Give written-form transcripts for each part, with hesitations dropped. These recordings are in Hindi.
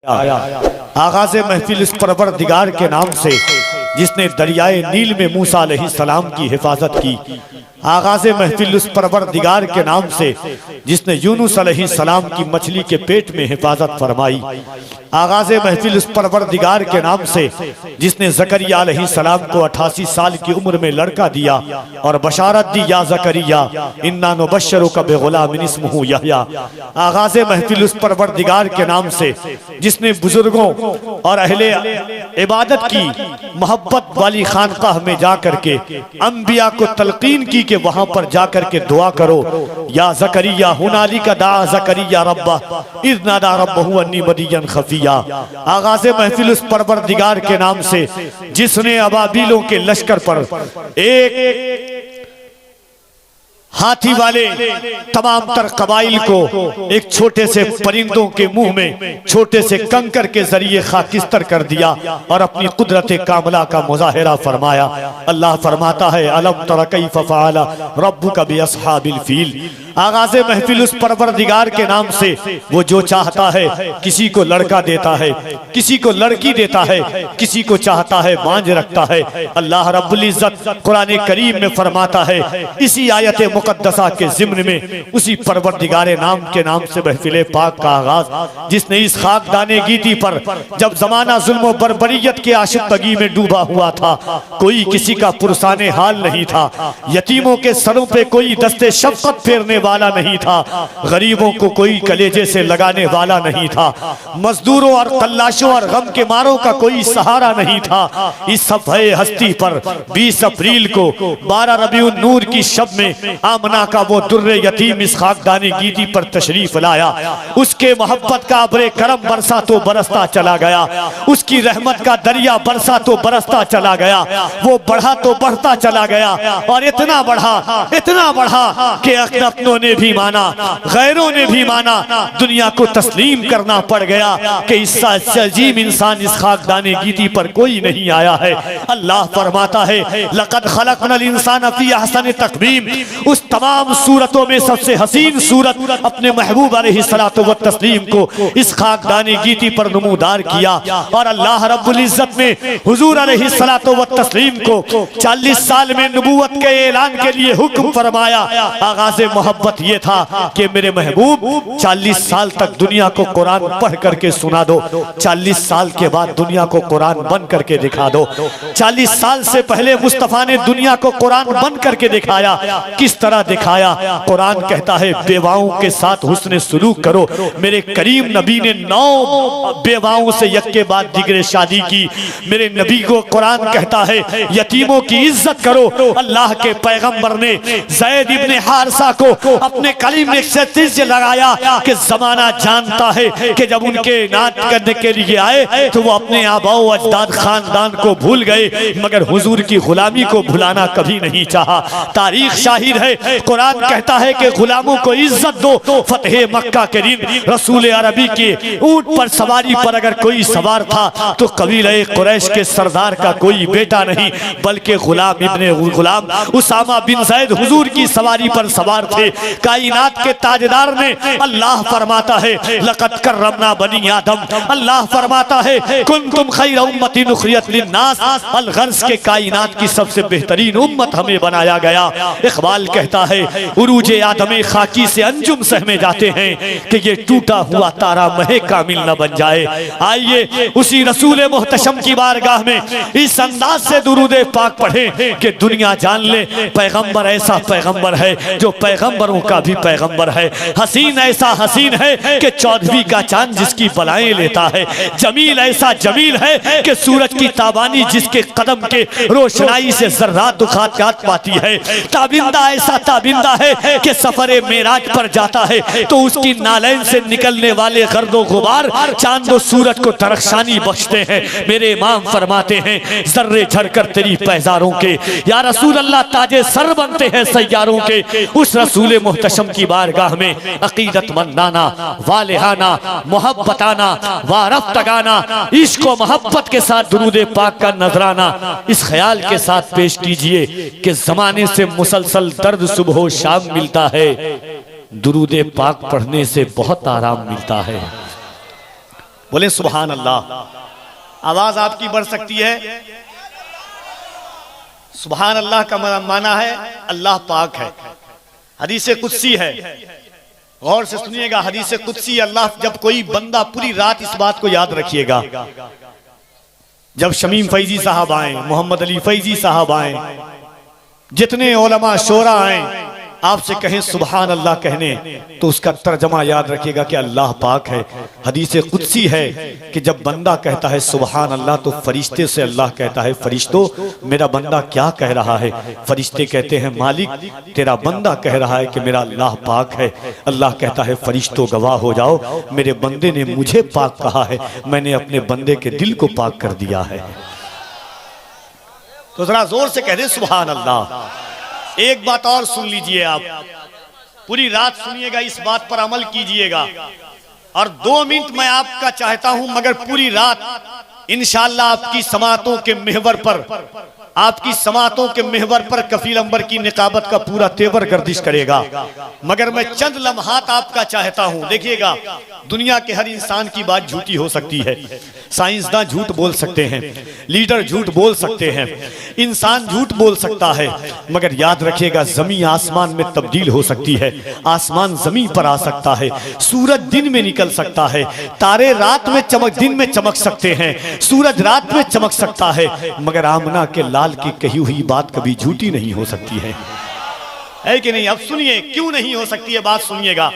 आगाज़े महफिल इस परवरदिगार के नाम से जिसने दरियाए नील में मूसा अलैहिस्सलाम की हिफाजत की। आगाज़े महफिल उस परवरदिगार के नाम से जिसने यूनुस अलैहिस्सलाम की मछली के पेट में हिफाजत फरमाई। आगाज़े महफिल उस परवरदिगार के नाम से जिसने ज़करिया अलैहिस्सलाम को 88 साल की उम्र में लड़का दिया और बशारत दी, या ज़करिया इन्ना नुबश्शिरुका बिग़ुलामिन इस्मुहु यहया। आगाज़े महफिल उस परवरदिगार के नाम से जिसने बुजुर्गों और अहले इबादत की मोहब्बत वाली खानकाह में जाकर के अंबिया को तलकीन की कि वहां पर जाकर के दुआ करो, या ज़करिया हुनालिका दा ज़करिया रब्बह इज़ नादा रब्बहु अन्नी मदियन खफिया। आगाज़े महफिल उस परवरदिगार के नाम से जिसने अबाबीलों के लश्कर पर एक हाथी वाले तमाम तर कबाइल को एक छोटे से परिंदों के मुंह में छोटे से कंकर के जरिए खाकिस्तर कर दिया और अपनी कुदरत कामला का मुजाहिरा फरमाया। अल्लाह फरमाता है अलम तरा कैफ़ फ़अल रब्बुका बिअस्हाबिल फील। आगाज़े महफिल उस परवरदिगार के नाम से वो जो चाहता है किसी को लड़का देता है, किसी को लड़की देता है, किसी को चाहता है बांझ रखता है। अल्लाह रब्बुल इज्जत कुरान करीम में फरमाता है इसी आयत मुकद्दसा के ज़िम्न में उसी परवरदिगार नाम के नाम से महफिल पाक का आगाज जिसने इस खाकदाने गीती पर जब जमाना जुल्म बर्बरियत के आशिक़गी में डूबा हुआ था, कोई किसी का पुरसाने हाल नहीं था, यतीमों के सरों पे कोई दस्ते शफ़क़त फेरने वाला नहीं था, गरीबों को कोई कलेजे से लगाने वाला नहीं था, मजदूरों और कल्लाशों और गम के मारों का कोई सहारा नहीं था। इस सफ़े हस्ती पर 20 अप्रैल को 12 रबीउन नूर की शब में आमना का वो दुर्रे यतीम इस खाकदानी गीती पर तशरीफ लाया। उसके मोहब्बत का अब्रे करम बरसा तो बरसता चला गया, उसकी रहमत का दरिया बरसा तो बरसता चला गया, वो बढ़ा तो बढ़ता चला गया और इतना बढ़ा कि अपनों ने भी माना, गैरों ने भी माना, दुनिया को तस्लीम करना पड़ गया कि इससे अजीम इंसान इस खाकदानी गीती पर कोई नहीं आया है। अल्लाह फरमाता है लक़द खलक़नल इंसान फ़ी अहसनि तक़वीम। उस तमाम सूरतों में सबसे हसीन सूरत अपने महबूब अलैहिस्सलातु व तस्लीम को इस खाकदानी गीती पर नमूदार किया और अल्लाह रब्बुल इज्जत ने हुजूर अलैहिस्सलातु व तस्लीम को 40 साल में नबूवत के ऐलान के लिए हुक्म फरमाया। आगाज़े मोहब्बत ये था कि मेरे महबूब 40 साल तक दुनिया को कुरान पढ़ करके सुना दो, 40 साल के बाद दुनिया को कुरान बन करके दिखा दो। 40 साल से पहले मुस्तफ़ा ने दुनिया को कुरान बन करके दिखाया। किस तरह दिखाया? कुरान कहता है बेवाओं के साथ हुस्न सुलूक करो। मेरे करीम नबी ने 9 बेवाओं से एक के बाद दिगरे शादी की। मेरे नबी को कुरान कहता है यतीमों की इज्जत करो। अल्लाह के पैगंबर ने ज़ैद इब्ने हारिसा को अपने कलीम में से लगाया कि जमाना जानता है कि जब उनके नात करने के लिए आए तो वो अपने आबाओ अजदाद खानदान को भूल गए, मगर हुजूर की गुलामी को भुलाना कभी नहीं चाहा। तारीख शाहिद है, कुरान कहता है कि गुलामों को इज्जत दो। फतेह मक्का के दिन रसूल अरबी के ऊंट पर सवारी पर अगर कोई सवार था तो कबीले कुरैश के सरदार का कोई बेटा नहीं बल्कि गुलाम इब्ने गुलाम उसामा बिन ज़ैद हुजूर की सवारी पर सवार थे। कायनात के ताजदार ने अल्लाह फरमाता है लक़द कर्रमना बनी आदम। अल्लाह फरमाता है कुंतुम खैर उम्मतिन उखरिजत लिन्नास। अलगर्ज़ के कायनात की सबसे बेहतरीन उम्मत हमें बनाया गया। इक़बाल कहता है उरूजे आदमे खाकी से अंजुम सहमे जाते हैं कि ये टूटा हुआ तारा महे कामिल न बन जाए। आइए उसी रसूल मुहतशम की बारगाह में इस अंदाज से दुरूदे पाक पढ़े कि दुनिया जान ले पैगंबर ऐसा पैगंबर है जो पैगंबरों का भी पैगंबर है। हसीन ऐसा हसीन है कि 14वीं का चांद जिसकी बलाएं लेता है। जमील ऐसा जमील है कि सूरज की ताबानी जिसके कदम के रोशनाई से जर्रात दुखात पाती है। ताबिंदा ऐसा ताबिंदा है कि सफरे मेराज पर जाता है तो उसकी नालैन से निकलने वाले गर्दो गुबार चांद और सूरज को तरक्शानी बख्शते हैं। मेरे इमाम फरमाते हैं जर्रे झड़कर तेरी पैजारों के या रसूल अल्लाह ताजे सर बनते हैं सैयारों के। उस रसूल मुहतशम की बारगाह में अकीदत मंदाना वालेहाना मोहब्बताना वारफ्तगाना इश्क व मोहब्बत के साथ दुरूद पाक का नजराना इस ख्याल के साथ पेश कीजिए कि जमाने से मुसलसल दर्द सुबह शाम मिलता है, दुरूद पाक पढ़ने से बहुत आराम मिलता है। बोले सुभान अल्लाह। आवाज आपकी बढ़ सकती है। सुभान अल्लाह का माना है अल्लाह पाक है। हदीस कुदसी है, गौर से सुनिएगा। हदीस कुदसी, अल्लाह जब कोई बंदा पूरी रात, इस बात को याद रखिएगा, जब शमीम फैजी साहब आए, मोहम्मद अली फैजी साहब आए, जितने उलमा शोरा आए, आपसे कहें सुभान अल्लाह कहने, तो उसका तर्जमा याद रखिएगा कि अल्लाह पाक है। हदीस कुदसी है कि जब बंदा कहता है सुभान अल्लाह, तो फरिश्ते से अल्लाह कहता है फरिश्तों मेरा बंदा क्या कह रहा है? फरिश्ते कहते हैं मालिक तेरा बंदा कह रहा है कि मेरा अल्लाह पाक है। अल्लाह कहता है फरिश्तों गवाह हो जाओ, मेरे बंदे ने मुझे पाक कहा है, मैंने अपने बंदे के दिल को पाक कर दिया है। तो जरा जोर से कह दे सुभान अल्लाह। एक बात और सुन लीजिए, आप पूरी रात सुनिएगा, इस बात पर अमल कीजिएगा। और 2 मिनट मैं आपका चाहता हूं, मगर पूरी रात इंशाअल्लाह आपकी समातों के महवर पर, आपकी समातों के महवर पर कफील अंबर की निकाबत का पूरा तेवर गर्दिश करेगा। मगर मैं चंद लम्हात आपका चाहता हूं। देखिएगा, दुनिया के हर इंसान की बात झूठी हो सकती है, साइंसदान झूठ बोल सकते हैं, लीडर झूठ बोल सकते हैं, इंसान झूठ बोल सकता है, मगर याद रखिएगा जमीन आसमान में तब्दील हो सकती है, आसमान जमीन पर आ सकता है, सूरज दिन में निकल सकता है, तारे रात में चमक, दिन में चमक सकते हैं, सूरज रात में चमक सकता है, मगर आमना के लाल की कही हुई बात कभी झूठी नहीं हो सकती है कि नहीं? अब सुनिए क्यों नहीं हो सकती है, बात सुनिएगा।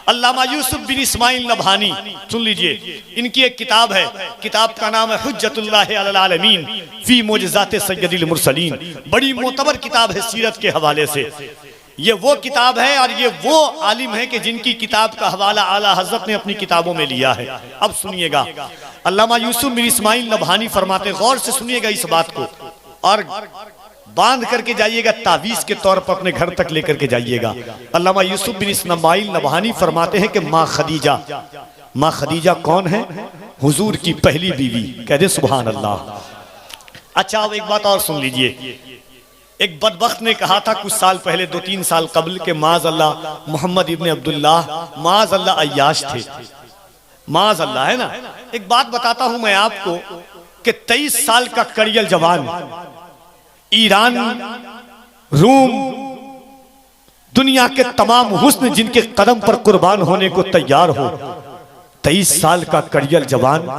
अल्लामा यूसुफ बिन इस्माइल नबहानी, सुन लीजिए, इनकी एक किताब है, किताब का नाम है हुज्जतुल्लाह अलल आलमीन फी मुअजिज़ात सय्यदिल मुरसलीन। बड़ी मोतबर किताब है सीरत के हवाले से। ये वो किताब है और ये वो आलिम है कि जिनकी किताब का हवाला आला हजरत ने अपनी किताबों में लिया है। अब सुनिएगा, अल्लामा यूसुफ बिन इस्माइल नबहानी फरमाते, गौर से सुनिएगा इस बात को, और बांध करके जाइएगा, तावीज के तौर पर अपने घर तक लेकर के जाइएगा। अल्लामा यूसुफ बिन इस्माइल नबहानी फरमाते हैं कि माँ खदीजा, माँ खदीजा कौन है? हुजूर की पहली बीवी। कह दे सुभान अल्लाह। अच्छा, अब एक बात और सुन लीजिए। एक बदबख्त ने कहा था कुछ साल पहले, 2-3 साल कबल के, माज अल्लाह मोहम्मद इब्ने अब्दुल्लाह माज अल्लाह अय्याश थे, माज अल्लाह, है ना। एक बात बताता हूं मैं आपको कि 23 साल का कड़ियल जवान, ईरान, रूम, दुनिया के तमाम हुस्न जिनके कदम पर कुर्बान होने को तैयार हो, 23 साल का कड़ियल जवान,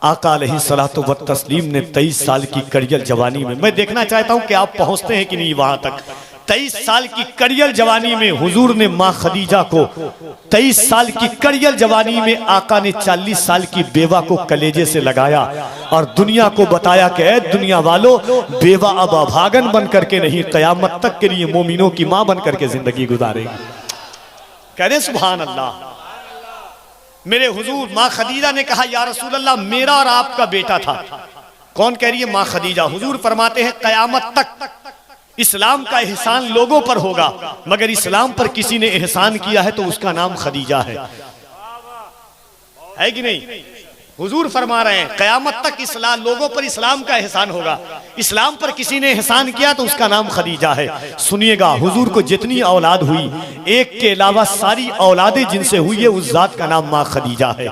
आका अलैहिस्सलातु व तस्लीम ने 23 साल की कड़ियल जवानी में, मैं देखना चाहता हूं कि आप पहुंचते हैं कि नहीं वहां तक। 23 साल की कड़ियल जवानी में हुजूर ने माँ खदीजा को, 23 साल की कड़ियल जवानी में आका ने 40 साल की बेवा को कलेजे से लगाया और दुनिया को बताया कि ऐ दुनिया वालों, बेवा अब अभागन बन करके नहीं, कयामत तक के लिए मोमिनों की माँ बन करके जिंदगी गुजारेगी। कह रहे सुभान अल्लाह। मेरे हुजूर माँ खदीजा ने कहा, या रसूल अल्लाह मेरा और आपका बेटा था। कौन कह रही है? माँ खदीजा। हुजूर फरमाते हैं कयामत तक इस्लाम का एहसान लोगों पर होगा, मगर इस्लाम पर किसी ने एहसान किया है तो उसका नाम खदीजा है कि नहीं? हुजूर फरमा रहे हैं कयामत तक इस्लाम, लोगों पर इस्लाम का एहसान होगा, इस्लाम पर किसी ने एहसान किया तो उसका नाम खदीजा है। सुनिएगा, हुजूर को जितनी औलाद हुई, एक के अलावा सारी औलादें जिनसे हुई है, उस जात का नाम माँ खदीजा है।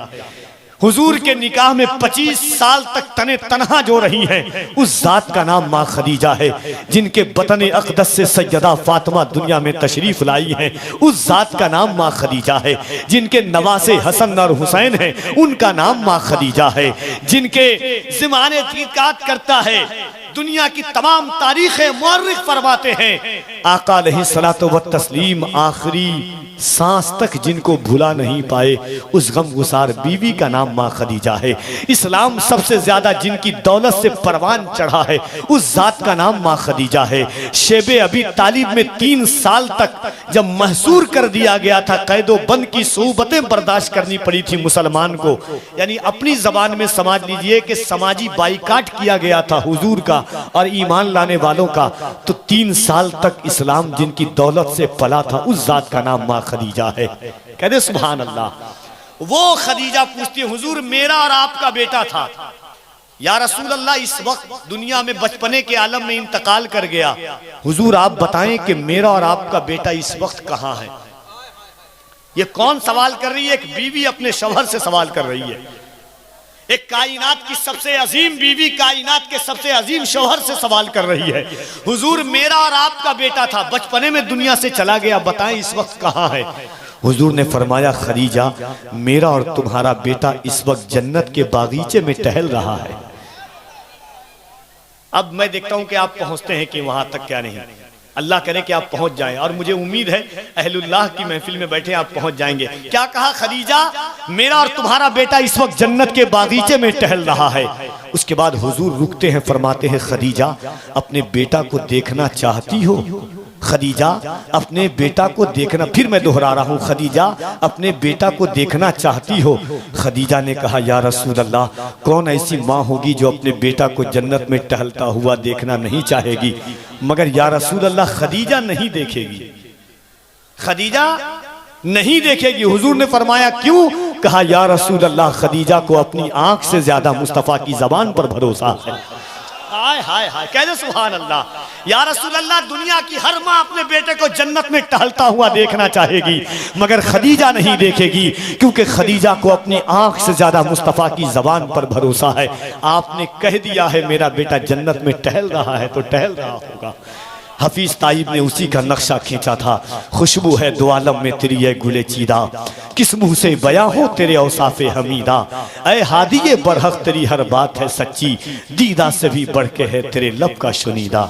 हुजूर के निकाह में 25 साल तक तने तनहा जो रही हैं, उस जात का नाम माँ खदीजा है। जिनके बतन अक़दस से सैयदा फातिमा दुनिया में तशरीफ लाई हैं, उस जात का नाम माँ खदीजा है। जिनके नवासे हसन और हुसैन हैं, उनका नाम माँ खदीजा है। जिनके ज़माने तहक़ीक़ात करता है, दुनिया की तमाम तारीखें मुअर्रिख फरमाते हैं, आका अलैहिस्सलातु व तस्लीम आखिरी सांस तक जिनको भुला नहीं पाए, उस गमगुसार बीवी का नाम माँ खदीजा है। इस्लाम सबसे ज्यादा जिनकी दौलत से परवान चढ़ा है, उस जात का नाम माँ खदीजा है। शेबे अबी तालिब में 3 साल तक जब महसूर कर दिया गया था, कैदो बंद की सूबतें बर्दाश्त करनी पड़ी थी मुसलमान को, यानी अपनी जबान में समझ लीजिए कि समाजी बाइकाट किया गया था हुजूर का और ईमान लाने वालों का, तो 3 साल तक इस्लाम जिनकी दौलत से पला था, उस जात का नाम माँ खदीजा है। कहते सुभान अल्लाह। वो खदीजा पूछती है, हुजूर मेरा और आपका बेटा था, या रसूल अल्लाह इस वक्त दुनिया में बचपने के आलम में इंतकाल कर गया, हुजूर आप बताएं कि मेरा और आपका बेटा इस वक्त कहां है। ये कौन सवाल कर रही है? एक बीवी अपने शौहर से सवाल कर रही है। एक कायनात की सबसे अजीम बीवी कायनात के सबसे अजीम शौहर से सवाल कर रही है, हुजूर मेरा और आपका बेटा था, बचपने में दुनिया से चला गया, बताएं इस वक्त कहाँ है। हुजूर ने फरमाया, खदीजा मेरा और तुम्हारा बेटा इस वक्त जन्नत के बागीचे में टहल रहा है। अब मैं देखता हूं कि आप पहुंचते हैं कि वहां तक क्या नहीं। अल्लाह करे कि आप पहुंच जाएं, और मुझे उम्मीद है अहलुल्लाह की महफिल में बैठे आप पहुंच जाएंगे। क्या कहा, खदीजा मेरा और तुम्हारा बेटा इस वक्त जन्नत के बागीचे में टहल रहा है। उसके बाद हुजूर रुकते हैं, फरमाते हैं, खदीजा अपने बेटा को देखना चाहती हो? खदीजा अपने बेटा को देखना, फिर मैं दोहरा रहा हूँ, खदीजा अपने बेटा को देखना चाहती हो? खदीजा ने कहा, या रसूल अल्लाह, कौन ऐसी माँ होगी जो अपने बेटा को जन्नत में टहलता हुआ देखना नहीं चाहेगी? मगर या रसूल अल्लाह खदीजा नहीं देखेगी, खदीजा नहीं देखेगी। हुजूर ने फरमाया, क्यों? कहा, या रसूल अल्लाह खदीजा को अपनी आंख से ज्यादा मुस्तफा की जबान पर भरोसा है। हाय हाय हाय, कह दे सुभान अल्लाह। या रसूल अल्लाह, दुनिया की हर माँ अपने बेटे को जन्नत में टहलता हुआ देखना चाहेगी, मगर खदीजा नहीं देखेगी, क्योंकि खदीजा को अपनी आंख से ज्यादा मुस्तफा की जबान पर भरोसा है। आपने कह दिया है मेरा बेटा जन्नत में टहल रहा है, तो टहल रहा होगा। हफीज ताइब ने उसी का नक्शा खींचा था, खुशबू है दो आलम में तेरी है गुले चीदा, किस मुंह से बयां हो तेरे औसाफे हमीदा, ऐ हादिये बरहक तेरी हर बात है सच्ची, दीदा से भी बढ़ के है तेरे लब का शुनीदा।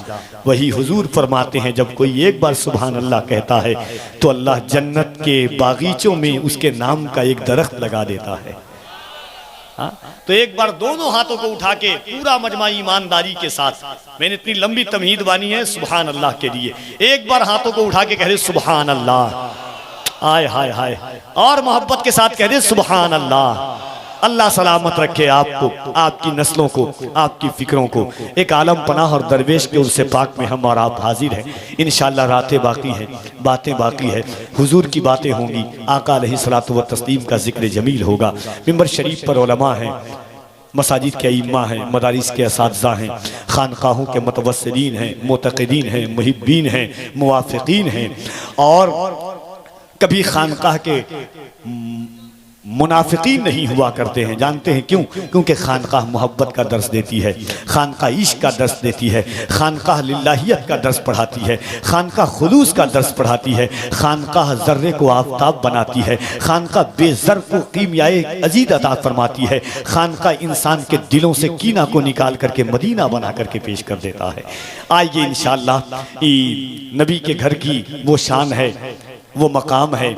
वही हुजूर फरमाते हैं, जब कोई एक बार सुभान अल्लाह कहता है तो अल्लाह जन्नत के बागीचों में उसके नाम का एक दरख्त लगा देता है। हाँ? तो एक बार दोनों हाथों को उठा के पूरा मजमा ईमानदारी के साथ, मैंने इतनी लंबी तमहीद बानी है सुभान अल्लाह के लिए, एक बार हाथों को उठा के कह दे सुभान अल्लाह, आय हाय हाय, और मोहब्बत के साथ कह दे सुभान अल्लाह। अल्लाह सलामत रखे आपको, आपकी नस्लों को, आपकी फिक्रों को। एक आलम पनाह और दरवेश के उर्से पाक में हम और आप हाजिर हैं। इंशाअल्लाह रातें बाकी हैं, बातें बाकी है, हुजूर की बातें होंगी, आका अलैहिस्सलातु व तस्लीम का जिक्र जमील होगा। मिंबर शरीफ पर उलमा हैं, मसाजिद के इम्मा हैं, मदारिस के असातिज़ा हैं, खानकाहों के मुतवस्सिलीन हैं, मुतक़िदीन हैं, मुहिब्बीन हैं, मुवाफ़िक़ीन हैं, और कभी खानकाह के मुनाफिकीन नहीं हुआ करते हैं। जानते हैं क्यों? क्योंकि खानकाह मोहब्बत का दर्स देती है, खानकाह इश्क का दर्स देती है, खानकाह लिल्लाहियत का दर्स पढ़ाती है, खानकाह खुलूस का दर्स पढ़ाती है, खानकाह ज़र्रे को आफताब बनाती है, खानकाह बेज़र को कीमियाए अजीद अता फरमाती है, खानकाह इंसान के दिलों से कीना को निकाल करके मदीना बना करके पेश कर देता है। आइए इंशाअल्लाह नबी के घर की वो शान है, वो मकाम है,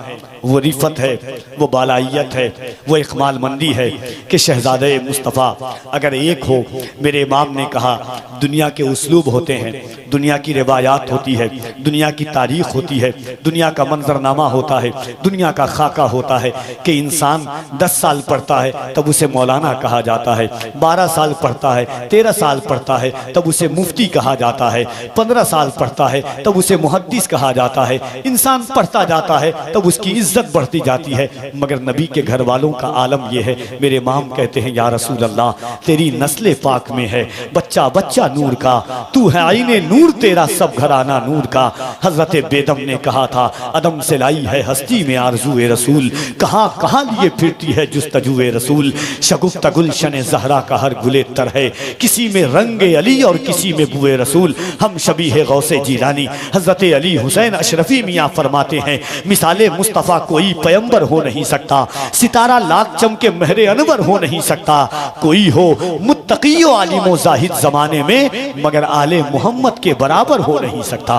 वो रिफत है, वो बालाइयत है, वो इकमाल मंदी है कि शहजादे मुस्तफ़ा अगर एक हो। मेरे इमाम ने कहा, दुनिया के उसलूब होते हैं, दुनिया की रिवायात होती है, दुनिया की तारीख होती है, दुनिया का मंजरनामा होता है, दुनिया का खाका होता है कि इंसान 10 साल पढ़ता है तब उसे मौलाना कहा जाता है, 12 साल पढ़ता है, 13 साल पढ़ता है तब उसे मुफ्ती कहा जाता है, 15 साल पढ़ता है तब उसे मुहद्दिस कहा जाता है। इंसान पढ़ता जाता है तब उसकी इज्जत बढ़ती जाती है। मगर नबी के घर वालों का आलम यह है, मेरे इमाम कहते हैं, या रसूल अल्लाह तेरी नस्ल पाक में है बच्चा बच्चा नूर का, तू है आईने नूर तेरा सब घराना नूर का। हजरत बेदम ने कहा था, अदम से लाई है हस्ती में आरज़ूए रसूल, कहाँ कहाँ लिए फिरती है जुस्तजूए रसूल। शगुफ्ता गुलशन ज़हरा का हर गुले तर है, किसी में रंगे अली और किसी में बुए रसूल। हम शबीह गौसे जीलानी हजरत अली हुसैन अशरफी मियाँ फरमाते हैं, मिसाले मुस्तफ़ा कोई पैगंबर हो नहीं सकता, सितारा लाख चमके महरे अनवर हो नहीं सकता, कोई हो मुत्तकी व आलिम व जाहिद जमाने में मगर आले मोहम्मद के बराबर हो नहीं सकता।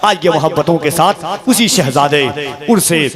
आइए मोहब्बतों के साथ उसी शहजादे उर्से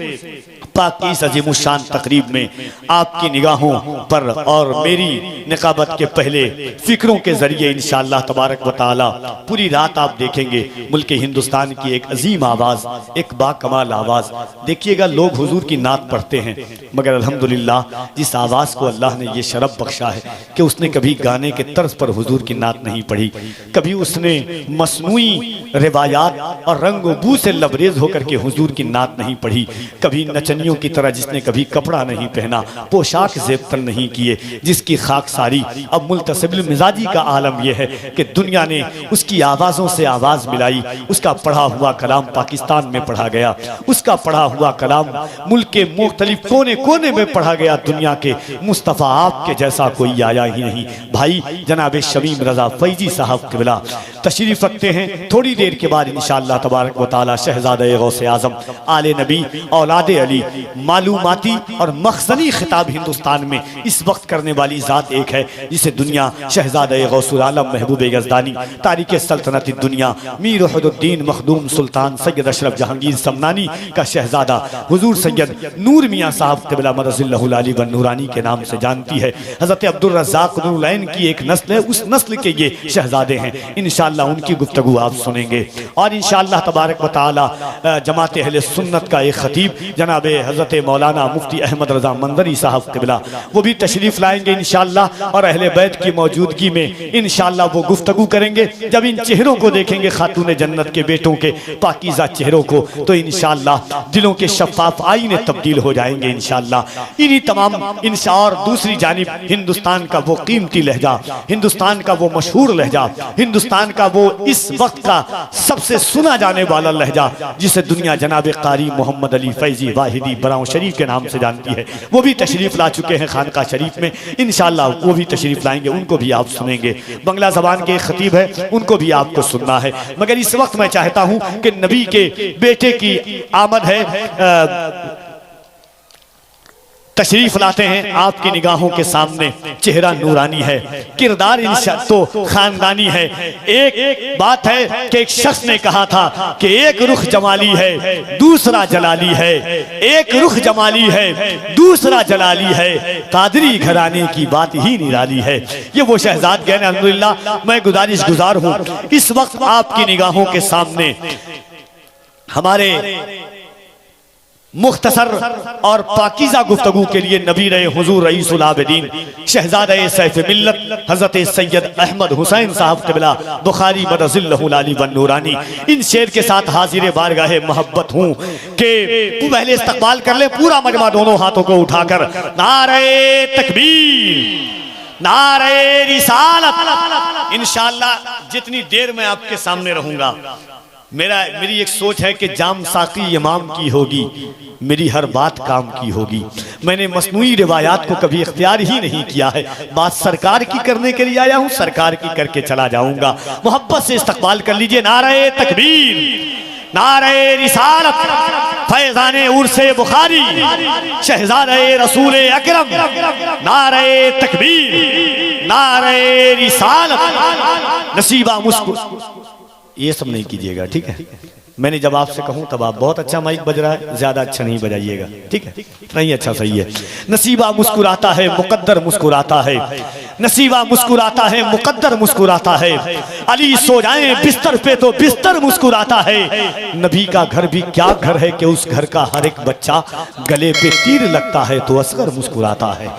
पाक की इस अजीमुशान तकरीब में आपकी निगाहों पर और मेरी निकाबत के पहले फिक्रों के जरिए इंशाअल्लाह तबारक व तआला पूरी रात आप देखेंगे मुल्क हिंदुस्तान की एक अजीम आवाज़, एक बाकमाल आवाज़। देखिएगा, लोग हुजूर की नात पढ़ते हैं, मगर अल्हम्दुलिल्लाह जिस आवाज़ को अल्लाह ने ये शरफ बख्शा है कि उसने कभी गाने के तर्ज पर हुजूर की नात नहीं पढ़ी, कभी उसने मसनूई रिवायात और रंगो बू से लबरेज होकर के हुजूर की नात नहीं पढ़ी, कभी नचनियों की तरह जिसने कभी कपड़ा नहीं पहना, पोशाक जेबतर नहीं किए, जिसकी खाक सारी। अब मुल्तसिबिल मिजाजी का आलम यह है कि दुनिया ने उसकी आवाज़ों से आवाज़ मिलाई, उसका पढ़ा हुआ कलाम पाकिस्तान में पढ़ा गया, उसका पढ़ा हुआ कलाम मुल्क के मुख्तलिफ कोने कोने में पढ़ा गया। दुनिया के मुस्तफ़ा आपके जैसा कोई आया ही नहीं। भाई जनाब शमीम रज़ा फैजी साहब क़िबला तशरीफ़ रखते हैं। थोड़ी देर के बाद इंशाअल्लाह तबारक व तआला शहज़ादे गौसे आज़म आले नबी औलादे अली मालूमाती और मखज़नी खिताब हिंदुस्तान में इस वक्त करने वाली ज़ात एक है जिसे दुनिया शहज़ादे गौसुल आलम महबूब यज़दानी तारिक सल्तनत दुनिया मीर वहीदुद्दीन मखदूम सुल्तान सैयद अशरफ जहांगीर समनानी का शहज़ादा हुजूर सैयद नूर मियाँ साहब क़िबला मदज़िल्लहुल आली व नूरानी के नाम से जानती है। हज़रत अब्दुल रज़्ज़ाक़ नूरैन की एक नस्ल है, उस नस्ल के ये शहज़ादे हैं। इंशाअल्लाह उनकी गुफ्तगू आप सुनेंगे और इंशाअल्लाह तबारक व तआला जमात अहले सुन्नत का एक खतीब जनाब हज़रत मौलाना मुफ्ती अहमद रज़ा मंज़री साहब क़िबला वो भी तशरीफ़ लाएंगे इंशाअल्लाह और अहले बैत की मौजूदगी में इंशाअल्लाह वो गुफ्तगू करेंगे। जब इन चेहरों को देखेंगे खातून जन्नत के बेटों के पाकीज़ा चेहरों को तो इंशाअल्लाह दिलों के शफ़ाफ आईने तब्दील हो जाएंगे इंशाअल्लाह। इन्हीं तमाम इंशा और दूसरी जानिब हिंदुस्तान का वो कीमती लहजा, हिंदुस्तान का वो मशहूर लहजा, हिंदुस्तान का वो इस वक्त का सबसे सुना जाने वाला लहजा जिसे दुनिया जनाब कारी मोहम्मद अली फैजी वाहिदी बराऊं शरीफ के नाम से जानती है, वो भी तशरीफ़ ला चुके हैं खानका शरीफ में। इंशाअल्लाह वो भी तशरीफ़ लाएंगे, उनको भी आप सुनेंगे। बंगला ज़बान के खतीब है, उनको भी आपको सुनना है। मगर इस वक्त मैं चाहता हूँ कि नबी के बेटे की आमद है, तशरीफ लाते हैं आपकी निगाहों के सामने। चेहरा नूरानी है, किरदार इंशा तो खानदानी है। एक बात है कि एक शख्स ने कहा था कि एक रुख जमाली है दूसरा जलाली है, एक रुख जमाली है दूसरा जलाली है, कादरी घराने की बात ही निराली है। ये वो शहजाद गए अल्हम्दुलिल्लाह। मैं गुजारिश गुजार हूँ इस वक्त आपकी निगाहों के सामने हमारे मुख्तसर और पाकीज़ा गुफ्तगू के लिए नबी रहे हुजूर रईसुल आबिदीन शहजादा सैफ मिल्लत हज़रत सैयद अहमद हुसैन साहब क़िबला बुखारी मदज़िल्लहुल आली व नूरानी इन शेर के साथ हाजिर बारगाहे मोहब्बत हूँ कि पहले इस्तक़बाल कर ले पूरा मजमा दोनों हाथों को उठाकर। नारे तकबीर नारे रिसालत। इंशाअल्लाह जितनी देर मैं आपके सामने रहूंगा मेरी एक सोच है कि जाम साकी इमाम की होगी, मेरी हर बात काम की होगी। मैंने मसनूई रिवायात को कभी इख्तियार ही नहीं किया है, बात सरकार की करने के लिए आया हूँ, सरकार की करके चला जाऊंगा। मोहब्बत से इस्तक़बाल कर लीजिए। नारे तकबीर नारे रिसालत फैज़ाने उर्से बुखारी शहज़ादे रसूल अकरम। नारे तकबीर नारे रिसालत। नसीबा मुस्कुर ये सब नहीं कीजिएगा, ठीक है। मैंने जब आपसे कहूं तब आप बहुत अच्छा माइक बज रहा है, ज्यादा अच्छा नहीं बजाइएगा, ठीक है। इतना ही अच्छा सही है। नसीबा मुस्कुराता है मुकद्दर मुस्कुराता है, नसीबा मुस्कुराता है मुकद्दर मुस्कुराता है। अली सो जाए बिस्तर पे तो बिस्तर मुस्कुराता है। नबी का घर भी क्या घर है कि उस घर का हर एक बच्चा गले पे तीर लगता है तो असगर मुस्कुराता है।